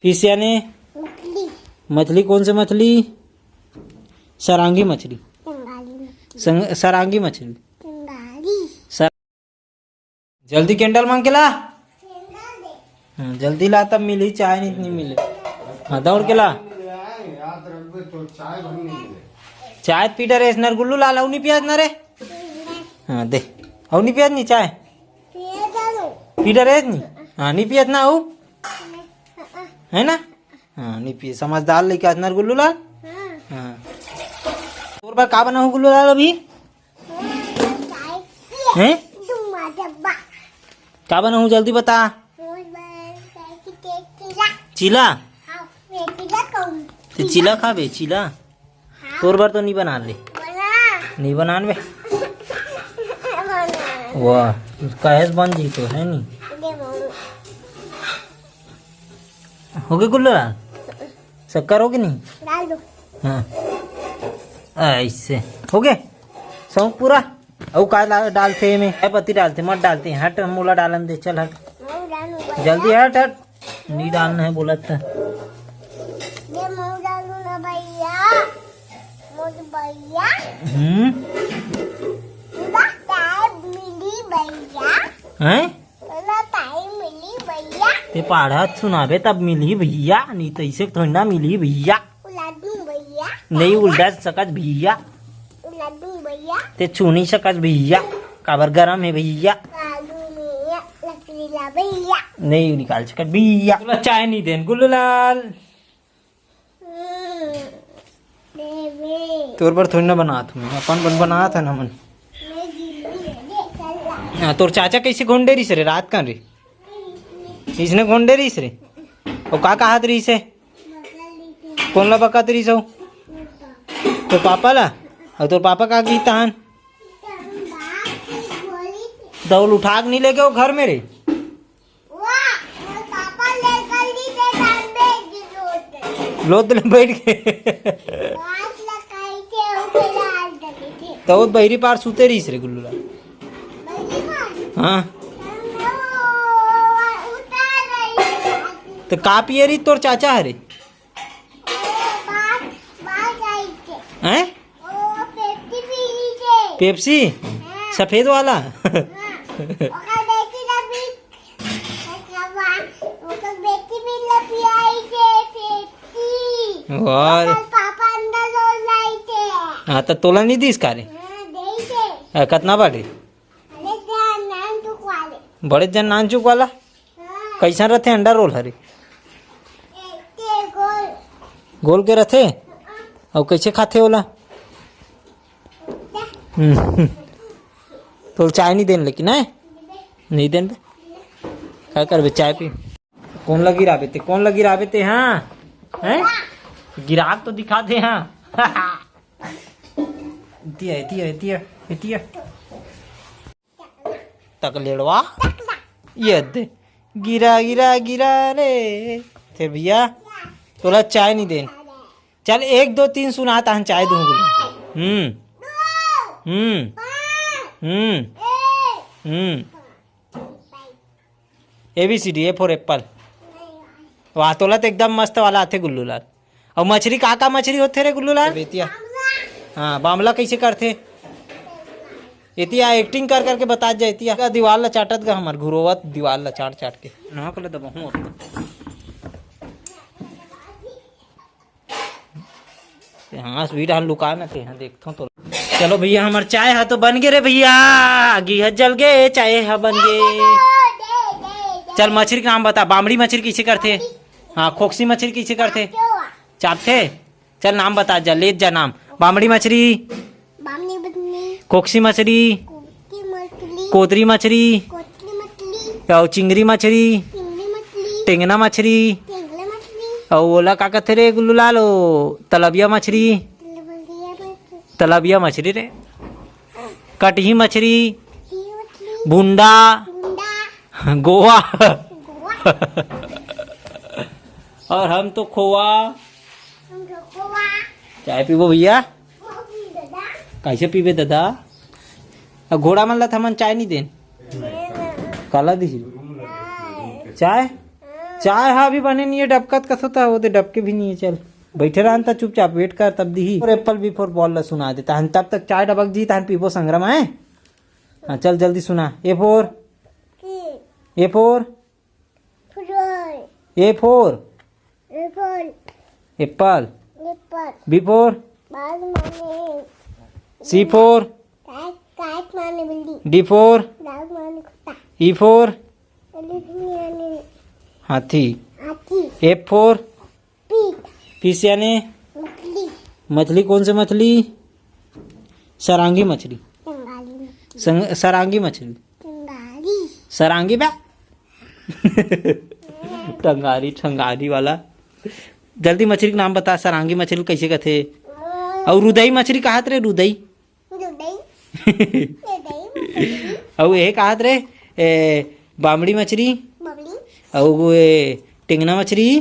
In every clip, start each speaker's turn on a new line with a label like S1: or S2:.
S1: Fish यानी मछली। कौन सी मछली? सरांगी मछली। सरांगी मछली। जल्दी कैंडल मांग के ला। जल्दी ला तब मिली, चाय नहीं इतनी मिले। हाँ दौड़ के ला। चाय पीटर रेस नर गुल्लू लाल अवनी पियाज ना रे। हाँ दे अवनी पियाज नहीं चाय पीटर रेस नहीं। हाँ नहीं पियाज ना अऊ है ना। हाँ नहीं पिए समझदार लेके आज नर गुल्लू लाल। हाँ तोर पर का बना हूँ गुल्लू लाल अभी हैं? का बना हूँ जल्दी बता। चीला तो चीला खा बे चीला। तोर बार तो नहीं बना ले। नहीं बना बे। वाह कैस बन जी तो है नहीं। हो गए गुल्लू लाल? शक्कर होगी नहीं? डाल दो। हाँ ऐसे हो गए सौंग पूरा। और का डालते में है पत्ती डालते मत डालते। हट मूला डालन दे चल हट जल्दी हट हट। नहीं डालना है बोला था। ते पहाड़ा सुनाबे तब मिली भैया, नहीं तो इसे थोड़ी ना मिली भैया। नहीं उल्टा सकत भैया, ते छू नहीं सकत भैया। काबर गरम है भैया, नहीं निकाल सकत भैया। चाय नहीं देन गुल्लू लाल। तोर पर थोड़ी ना बना तुम अपन बना था ना मन। हाँ तोर चाचा कैसे घोंडे रही रे रात कहाँ रे? इसने घोंडे रही रे। और का कहा रही से? कौन ला बका रही सो? तो पापा ला। और तोर पापा का की तहन दौल उठा नहीं लेके वो घर में रे। लोद ले बैठ के तो वो बहरी पार सूते रही रे गुल्लू लाल। हाँ तो का पिए रही तोर चाचा हरे हैं? पेप्सी सफेद वाला। हाँ तो तोला नहीं दी इसका रे? कितना बाटे? बड़े जन नान चुक वाला कैसा रहते? अंडा रोल हरे गोल के रहते। और कैसे खाते होला? तो चाय नहीं देन लेकिन है नहीं देन बे। क्या कर बे चाय पी। कौन लगी राबे ते? कौन लगी राबे ते? हाँ हैं गिराक तो दिखा दे। हाँ इतिया इतिया इतिया इतिया तक लेड़वा ये दे गिरा गिरा गिरा रे। फिर भैया तोला चाय नहीं देन। चल 1 2 3 सुनाता हन चाय दूंगा। ABCD A for Apple. वहाँ तोला तो एकदम मस्त वाला आते गुल्लू लाल। और मछली का मछली होते रे गुल्लू लाल? बेतिया। हाँ बामला कैसे करते? इतिया एक्टिंग कर करके बता जाती। दीवार ला चाटत गा हमार घुरोवत दीवार ला चाट चाट के ना कल दबाऊं। हाँ स्वीट हाल लुका ना थे। हाँ देखता हूँ तो। चलो भैया हमार चाय है तो बन गए रे भैया। घी जल गए चाय है बन गए। चल मछली का नाम बता। बामड़ी मछली कैसे करते? हाँ खोक्सी मछली कैसे करते? चाटते। चल नाम बता जा ले जा नाम। बामड़ी मछली, खोक्सी मछली, कोतरी मछली, और चिंगरी मछली, टेंगना मछली, और ओला का कहते रे गुल्लू लाल? तलबिया मछली। तलबिया मछली रे। कटही मछली, भुंडा, गोवा और हम तो खोआ। चाय पीबो भैया? कैसे पीबे दादा? घोड़ा मन ला था मन चाय नहीं देन काला दी चाय चाय हाँ अभी बने नहीं है, डबकत कस होता है वो तो डबके भी नहीं है। चल बैठे रहन था चुपचाप वेट कर तब दी और एप्पल बिफोर बॉल ला सुना देता हन, तब तक चाय डबक जी तहन पीबो संग्राम है। हाँ चल जल्दी सुना। A for A for A for apple B for C for D for E for हाथी एफ फोर फिश यानी मछली। कौन सी मछली? सरांगी मछली। सरांगी मछली सरांगी बा टंगारी ठंगारी वाला। जल्दी मछली का नाम बता। सरांगी मछली कैसे कहते? और रुदई मछली कहत रे? रुदई और ये कहत रे बामड़ी मछली और टेंगना मछली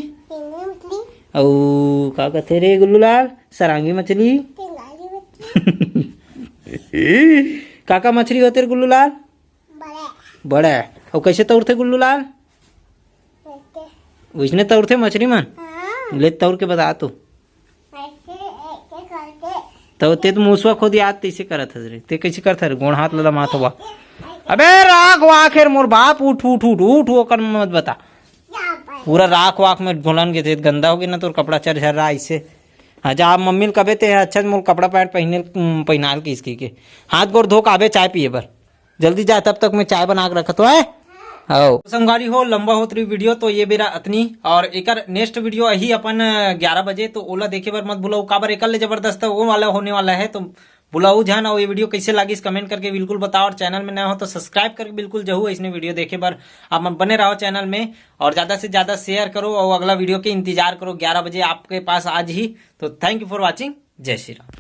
S1: और का कहते रे गुल्लूलाल? सरांगी मछली। काका मछली होते रे गुल्लूलाल? बड़ा। और कैसे तौरते गुल्लूलाल? उसने तौरते मछली मन ले तौर के बता तो ते तो मूसवा खुद याद तैसे करत हस रे। ते कैसे करत रे? गोड़ हाथ लला माथ हुआ। अबे राख वाख है मोर बाप, उठ उठ उठ उठ ओकर मत बता। पूरा राख वाख में घोलन के थे गंदा हो गया ना तोर कपड़ा चढ़ रहा इससे। हाँ जा मम्मी कबे ते अच्छा मोर कपड़ा पैंट पहनाल के इसकी के हाथ गोड़ धो के आबे चाय पिए बर। जल्दी जा तब तक मैं चाय बना के रखत है। हो संगवारी हो लंबा होत रही वीडियो तो ये बेरा अतनी और एकर नेक्स्ट वीडियो यही अपन 11 बजे तो ओला देखे बर मत भूलो। काबर एकर ले जबरदस्त वो वाला होने वाला है तो बुलाऊ जान। और ये वीडियो कैसे लगी इस कमेंट करके बिल्कुल बताओ। और चैनल में नया हो तो सब्सक्राइब करके बिल्कुल जरूर इसने वीडियो देखे बार आप बने रहो चैनल में। और ज्यादा से ज्यादा शेयर करो और अगला वीडियो के इंतजार करो 11 बजे आपके पास आज ही। तो थैंक यू फॉर वॉचिंग। जय श्री राम।